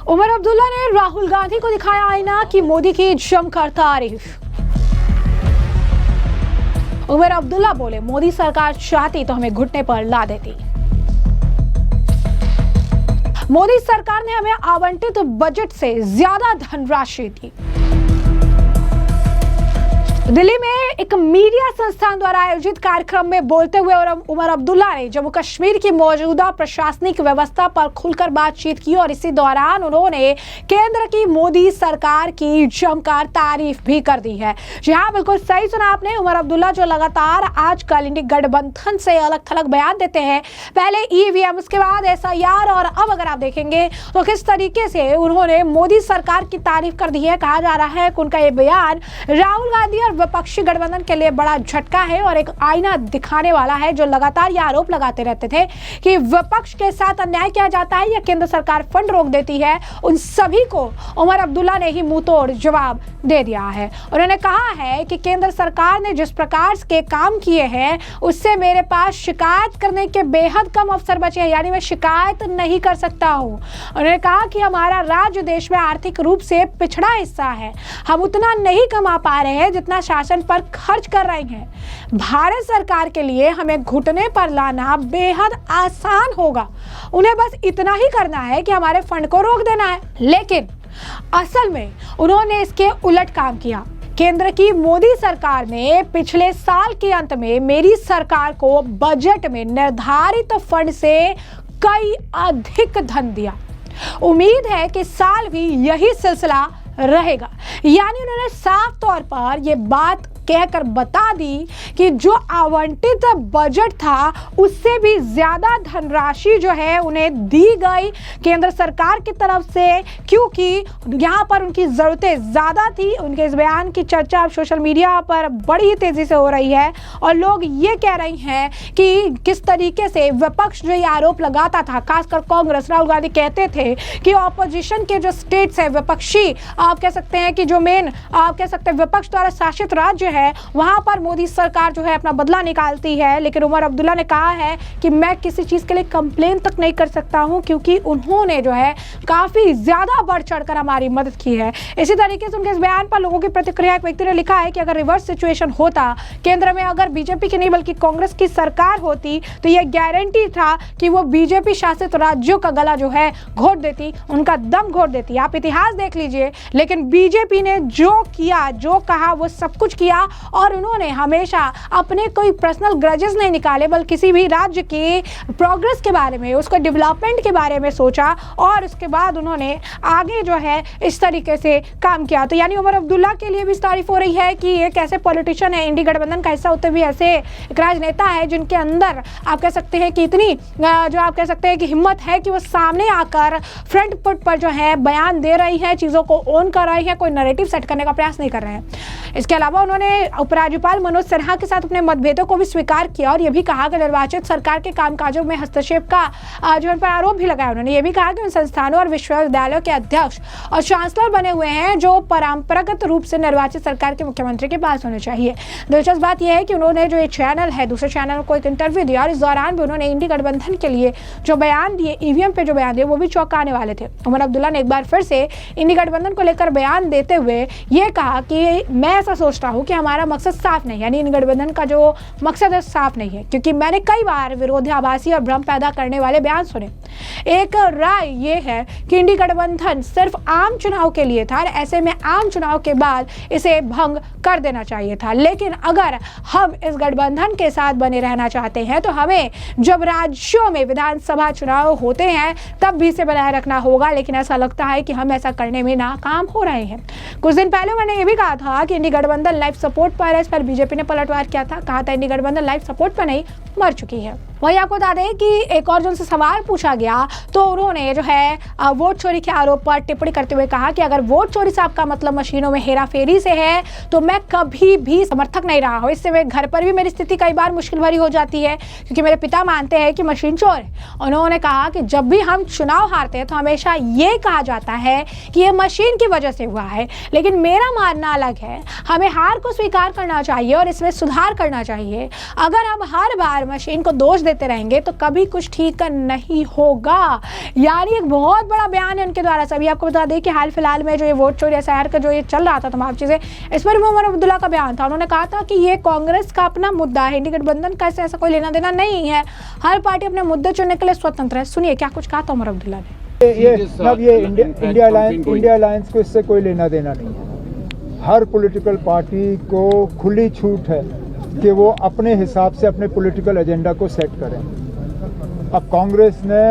उमर अब्दुल्ला ने राहुल गांधी को दिखाया आईना की मोदी की जमकर तारीफ। उमर अब्दुल्ला बोले, मोदी सरकार चाहती तो हमें घुटने पर ला देती। मोदी सरकार ने हमें आवंटित बजट से ज्यादा धनराशि दी। दिल्ली में एक मीडिया संस्थान द्वारा आयोजित कार्यक्रम में बोलते हुए उमर अब्दुल्ला ने जम्मू कश्मीर की मौजूदा प्रशासनिक व्यवस्था पर खुलकर बातचीत की और इसी दौरान उन्होंने केंद्र की मोदी सरकार की जमकर तारीफ भी कर दी है। जी हाँ, बिल्कुल सही सुना आपने। उमर अब्दुल्ला जो लगातार आजकल इंडी गठबंधन से अलग थलग बयान देते हैं, पहले ईवीएम, उसके बाद SIR, और अब अगर आप देखेंगे तो किस तरीके से उन्होंने मोदी सरकार की तारीफ कर दी है। कहा जा रहा है कि उनका ये बयान राहुल गांधी और विपक्षी गठबंधन के लिए बड़ा झटका है और एक आईना दिखाने वाला है, जो लगातार ये आरोप लगाते रहते थे कि विपक्ष के साथ अन्याय किया जाता है या केंद्र सरकार फंड रोक देती है। उन सभी को उमर अब्दुल्ला ने ही मुंह तोड़ जवाब दे दिया है। उन्होंने कहा है कि केंद्र सरकार ने जिस प्रकार के काम किए हैं उससे मेरे पास शिकायत करने के बेहद कम अवसर बचे हैं, यानी मैं शिकायत नहीं कर सकता हूं। उन्होंने कहा कि हमारा राज्य देश में आर्थिक रूप से पिछड़ा हिस्सा है, हम उतना नहीं कमा पा रहे हैं जितना शासन पर खर्च कर रहे हैं। भारत सरकार के लिए हमें घुटने पर लाना बेहद आसान होगा, उन्हें बस इतना ही करना है कि हमारे फंड को रोक देना है। लेकिन असल में उन्होंने इसके उलट काम किया। केंद्र की मोदी सरकार ने पिछले साल के अंत में मेरी सरकार को बजट में निर्धारित फंड से कई अधिक धन दिया। उम्मीद है कि साल भी यही सिलसिला रहेगा। यानी उन्होंने साफ तौर पर यह बात कहकर बता दी कि जो आवंटित बजट था उससे भी ज्यादा धनराशि जो है उन्हें दी गई केंद्र सरकार की तरफ से, क्योंकि यहाँ पर उनकी जरूरतें ज्यादा थी। उनके इस बयान की चर्चा अब सोशल मीडिया पर बड़ी तेजी से हो रही है और लोग ये कह रहे हैं कि किस तरीके से विपक्ष जो ये आरोप लगाता था, खासकर कांग्रेस, राहुल गांधी कहते थे कि ऑपोजिशन के जो स्टेट्स है, विपक्षी आप कह सकते हैं कि जो मेन आप कह सकते हैं विपक्ष द्वारा शासित राज्य है, वहां पर मोदी सरकार जो है अपना बदला निकालती है। लेकिन उमर अब्दुल्ला ने कहा है कि मैं किसी चीज के लिए कंप्लेन तक नहीं कर सकता हूं, क्योंकि उन्होंने जो है काफी ज्यादा बढ़ चढ़कर हमारी मदद की है। इसी तरीके से उनके इस बयान पर लोगों की प्रतिक्रिया, एक व्यक्ति ने लिखा है कि अगर रिवर्स सिचुएशन होता, केंद्र में अगर बीजेपी की नहीं बल्कि कांग्रेस की सरकार होती तो यह गारंटी था कि वो बीजेपी शासित राज्यों का गला जो है घोट देती, उनका दम घोट देती। आप इतिहास देख लीजिए, लेकिन बीजेपी ने जो किया, जो कहा, वो सब कुछ किया और उन्होंने हमेशा अपने कोई पर्सनल ग्रजेस नहीं निकाले, बल्कि किसी भी राज्य के प्रोग्रेस के बारे में, उसको डेवलपमेंट के बारे में सोचा और उसके बाद उन्होंने आगे जो है इस तरीके से काम किया। तो यानी उमर अब्दुल्ला के लिए भी इस तारीफ हो रही है कि एक ऐसे पॉलिटिशियन है, इंडी गठबंधन का हिस्सा होते हुए ऐसे एक राजनेता है जिनके अंदर आप कह सकते हैं कि इतनी जो आप कह सकते हैं कि हिम्मत है कि वो सामने आकर फ्रंट फुट पर जो है बयान दे रही है, चीज़ों को ओन कर रही है, कोई नैरेटिव सेट करने का प्रयास नहीं कर रहे हैं। इसके अलावा उन्होंने उपराज्यपाल मनोज सिन्हा के साथ अपने मतभेदों को भी स्वीकार किया और यह भी कहा कि निर्वाचित सरकार के कामकाजों में हस्तक्षेप का जो उन पर आरोप भी लगाया। उन्होंने ये भी कहा कि उन संस्थानों और विश्वविद्यालयों के अध्यक्ष और चांसलर बने हुए हैं जो परंपरागत रूप से निर्वाचित सरकार के मुख्यमंत्री के पास होने चाहिए। दिलचस्प बात यह है कि उन्होंने जो ये चैनल है, दूसरे चैनल को एक इंटरव्यू दिया और इस दौरान भी उन्होंने इंडी गठबंधन के लिए जो बयान दिए, ईवीएम पे जो बयान दिए, वो भी चौंकाने वाले थे। उमर अब्दुल्ला ने एक बार फिर से इंडी गठबंधन को लेकर बयान देते हुए ये कहा कि मैं ऐसा सोचता हूँ कि हमारा मकसद साफ नहीं, यानी इन गठबंधन का जो मकसद है साफ नहीं है, क्योंकि मैंने कई बार विरोधाभासी और भ्रम पैदा करने वाले बयान सुने। एक राय ये है कि इंडी गठबंधन सिर्फ आम चुनाव के लिए था और ऐसे में आम चुनाव के बाद इसे भंग कर देना चाहिए था। लेकिन अगर हम इस गठबंधन के साथ बने रहना चाहते हैं तो हमें जब राज्यों में विधानसभा चुनाव होते हैं तब भी इसे बनाए रखना होगा। लेकिन ऐसा लगता है कि हम ऐसा करने में नाकाम हो रहे हैं। कुछ दिन पहले मैंने ये भी कहा था कि इंडी गठबंधन लाइफ सपोर्ट पर है, इस पर बीजेपी ने पलटवार किया था, कहा था इंडी गठबंधन लाइफ सपोर्ट पर नहीं, मर चुकी है। वही आपको बता दें कि एक और जो उनसे सवाल पूछा गया तो उन्होंने जो है वोट चोरी के आरोप पर टिप्पणी करते हुए कहा कि अगर वोट चोरी से आपका मतलब मशीनों में हेराफेरी से है तो मैं कभी भी समर्थक नहीं रहा हूँ। इससे घर पर भी मेरी स्थिति कई बार मुश्किल भरी हो जाती है, क्योंकि मेरे पिता मानते हैं कि मशीन चोर है। उन्होंने कहा कि जब भी हम चुनाव हारते हैं तो हमेशा ये कहा जाता है कि ये मशीन की वजह से हुआ है, लेकिन मेरा मानना अलग है। हमें हार को स्वीकार करना चाहिए और इसमें सुधार करना चाहिए। अगर हम हर बार मशीन को दोष देते रहेंगे तो कभी कुछ ठीक नहीं होगा। यानी एक बहुत बड़ा बयान है उनके द्वारा। सभी आपको बता दें कि हाल फिलहाल में जो ये वोट चोरी एसआईआर का जो ये चल रहा था तमाम चीजें, इस पर भी उमर अब्दुल्ला का बयान था। उन्होंने कहा था कि ये कांग्रेस का अपना मुद्दा है, इंडी गठबंधन का ऐसा कोई लेना देना नहीं है, हर पार्टी अपने मुद्दे चुनने के लिए स्वतंत्र है। सुनिए क्या कुछ कहा था उमर अब्दुल्ला ने। ये इंडिया अलायंस को इससे कोई लेना देना नहीं है। हर पॉलिटिकल पार्टी को खुली छूट है कि वो अपने हिसाब से अपने पॉलिटिकल एजेंडा को सेट करें। अब कांग्रेस ने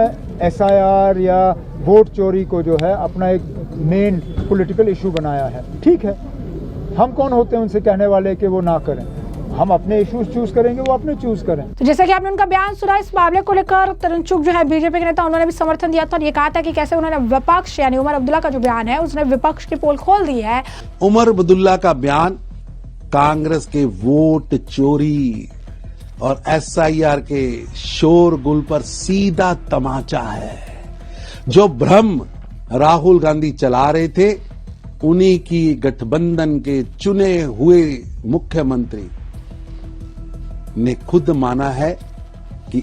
एसआईआर या वोट चोरी को जो है अपना एक मेन पॉलिटिकल इशू बनाया है, ठीक है। हम कौन होते हैं उनसे कहने वाले कि वो ना करें? हम अपने इश्यूज चूज करेंगे, वो अपने चूज करें। तो जैसा कि आपने उनका बयान सुना, इस मामले को लेकर तरन चुग जो है बीजेपी के नेता, उन्होंने भी समर्थन दिया था और ये कहा था कि कैसे उन्होंने विपक्ष यानी उमर अब्दुल्ला का जो बयान है उसने विपक्ष की पोल खोल दी है। उमर अब्दुल्ला का बयान कांग्रेस के वोट चोरी और एसआईआर के शोरगुल पर सीधा तमाचा है। जो भ्रम राहुल गांधी चला रहे थे, उन्हीं की गठबंधन के चुने हुए मुख्यमंत्री ने खुद माना है कि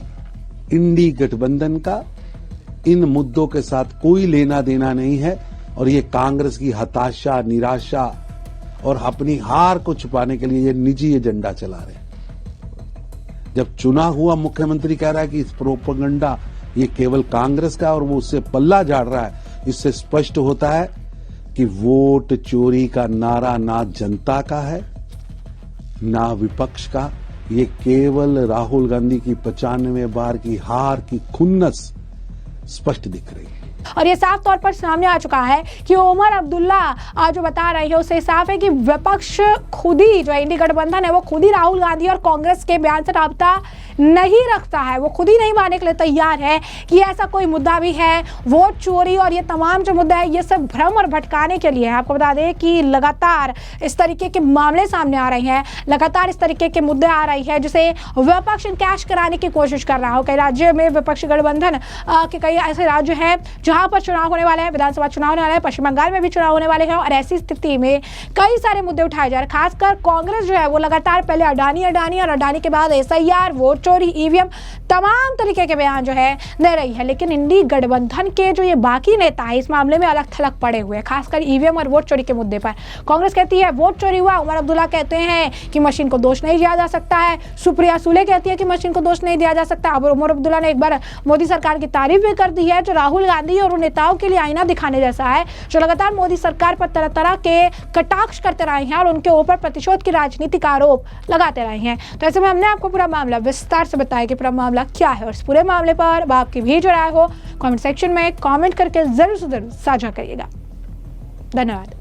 इंडी गठबंधन का इन मुद्दों के साथ कोई लेना देना नहीं है और ये कांग्रेस की हताशा, निराशा और अपनी हार को छुपाने के लिए ये निजी एजेंडा चला रहे हैं। जब चुना हुआ मुख्यमंत्री कह रहा है कि इस प्रोपेगेंडा ये केवल कांग्रेस का और वो उससे पल्ला झाड़ रहा है, इससे स्पष्ट होता है कि वोट चोरी का नारा ना जनता का है ना विपक्ष का, ये केवल राहुल गांधी की 95 बार की हार की खुन्नस स्पष्ट दिख रही है। और ये साफ तौर पर सामने आ चुका है कि उमर अब्दुल्ला जो बता रहे हैं उससे साफ है कि विपक्ष खुद ही जो इंडी गठबंधन है वो खुद ही राहुल गांधी और कांग्रेस के बयान से राब्ता नहीं रखता है। वो खुद ही नहीं मानने के लिए तैयार है कि ऐसा कोई मुद्दा भी है। वोट चोरी और ये तमाम जो मुद्दा है ये सब भ्रम और भटकाने के लिए है। आपको बता दें कि लगातार इस तरीके के मामले सामने आ रहे हैं, लगातार इस तरीके के मुद्दे आ रही है जिसे विपक्ष कैश कराने की कोशिश कर रहा हो। कई राज्य में विपक्षी गठबंधन के कई ऐसे राज्य हैं जहां पर चुनाव होने वाले हैं, विधानसभा चुनाव होने वाले हैं, पश्चिम बंगाल में भी चुनाव होने वाले हैं और ऐसी स्थिति में कई सारे मुद्दे उठाए जा रहे हैं। खासकर कांग्रेस जो है वो लगातार पहले अडानी और अडानी के बाद एसआईआर, वोट चोरी, ईवीएम, तमाम तरीके के बयान जो है दे रही है। लेकिन इंडी गठबंधन के जो ये बाकी नेता है इस मामले में अलग थलग पड़े हुए हैं, खासकर ईवीएम और वोट चोरी के मुद्दे पर। कांग्रेस कहती है वोट चोरी हुआ, उमर अब्दुल्ला कहते हैं कि मशीन को दोष नहीं दिया जा सकता है, सुप्रिया सुले कहती है कि मशीन को दोष नहीं दिया जा सकता। अब उमर अब्दुल्ला ने एक बार मोदी सरकार की तारीफ भी कर दी है, जो राहुल गांधी और उन नेताओं के लिए आईना दिखाने जैसा है, जो लगातार मोदी सरकार पर तरह तरह के कटाक्ष करते रहे हैं और उनके ऊपर प्रतिशोध की राजनीति का आरोप लगाते रहे हैं। तो ऐसे में हमने आपको पूरा मामला विस्तार से बताया कि पूरा मामला क्या है और इस पूरे मामले पर आपकी भी जो राय हो कमेंट सेक्शन में कमेंट करके जरूर से जरूर साझा करिएगा। धन्यवाद।